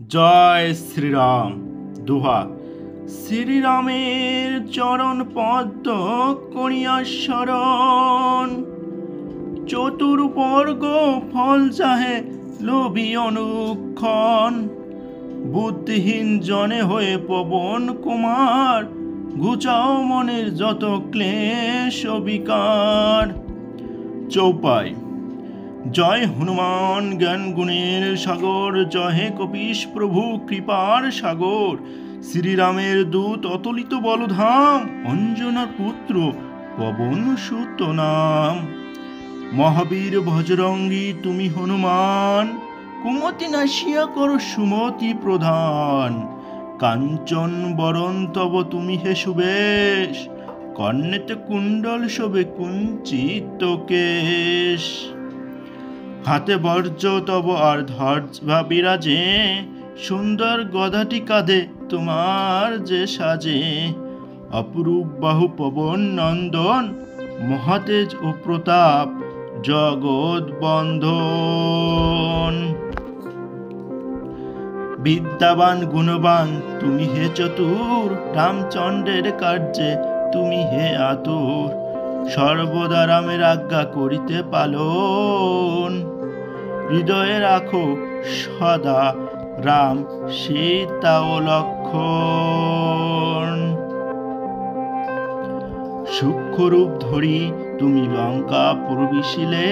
জয় শ্রীরাম। দোহা। শ্রীরামের চরণ পদ্ম করিয়া শরণ, চতুর্বর্গ ফল চাহে লোভী অনুক্ষণ। বুদ্ধিহীন জনে হয়ে পবন কুমার, ঘুচাও মনের যত ক্লেশ বিকার। চৌপাই। জয় হনুমান জ্ঞান গুণের সাগর, জয় হে কপিশ প্রভু কৃপার সাগর। শ্রীরামের দূত অতলিত বলধাম, অঞ্জনার পুত্র পবন সুত নাম। মহাবীর বজরঙ্গী তুমি হনুমান, কুমতি নাশিয়া করো সুমতি প্রধান। কাঞ্চন বরণ তব তুমি হে সুবেশ, কর্ণেতে কুণ্ডল শোভে কুঞ্চিত কেশ। হাতে বর্জ্য তব আর ধ্বজা বিরাজে, সুন্দর গদাটি কাঁধে তোমার যে সাজে। অপরূপ বাহু পবন নন্দন, মহাতেজ ও প্রতাপ জগৎ বন্ধন। বিদ্যাবান গুণবান তুমি হে চতুর, রামচন্দ্রের কার্যে তুমি হে আতুর। সর্বদা রামের আজ্ঞা করিতে পালন, হৃদয়ে রাখো সদা রাম সীতা ও লক্ষণ। সূক্ষ্মরূপ ধরি তুমি লঙ্কা প্রবিশিলে,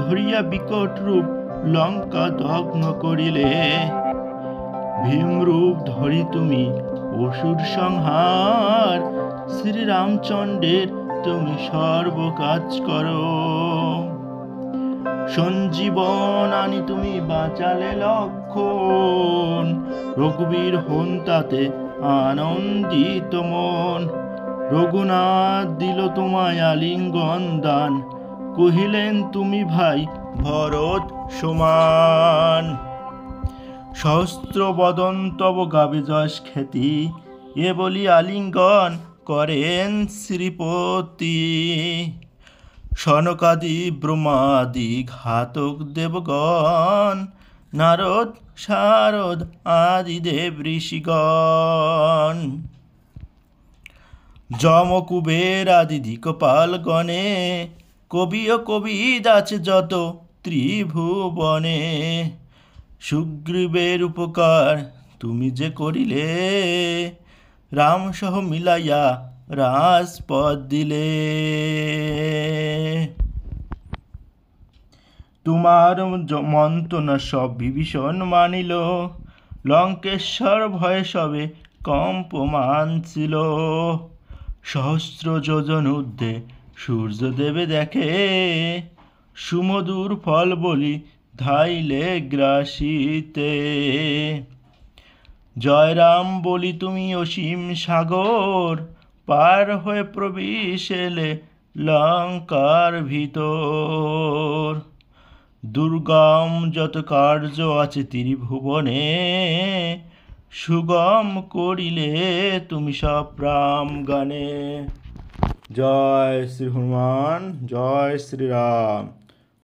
ধরিয়া বিকট রূপ লঙ্কা দগ্ন করিলে। ভীমরূপ ধরি তুমি অসুর সংহার, শ্রীরামচন্দ্রের তুমি সর্বকাজ করো। সঞ্জীবন আনি তুমি বাঁচালে লক্ষণ, রঘুবীর হন তাতে আনন্দিত মন। রঘুনাথ দিল তোমায় আলিঙ্গন দান, কহিলেন তুমি ভাই ভরত সমান। সহস্র বদন তব গাবে যশ খ্যাতি, এ বলি আলিঙ্গন করেন শ্রীপতি। সনকাদি ব্রহ্মাদি ঘাতক দেবগণ, নারদ শারদ আদি দেব ঋষিগণ। যম কুবের আদি দিকপাল গণে, কবি ও কবিদ আছে যত ত্রিভুবনে। সুগ্রীবের উপকার তুমি যে করিলে, রাম সহ মিলাইয়া রাজপদ দিলে। তোমার মন্ত্রণা সব বিভীষণ মানিল, লঙ্কেশ্বর ভয়ে সবে কম্পমান ছিল। সহস্র যোজন ঊর্ধ্বে সূর্যদেবে দেখে, সুমধুর ফল বলি ধাইলে গ্রাসিতে। জয় রাম বলি তুমি অসীম সাগর, পার হয়ে প্রবেশ এলে লঙ্কার ভিতর। দুর্গম যত কার্য আছে ত্রিভুবনে, সুগম করিলে তুমি সব রাম গানে। জয় শ্রী হনুমান, জয় শ্রীরাম।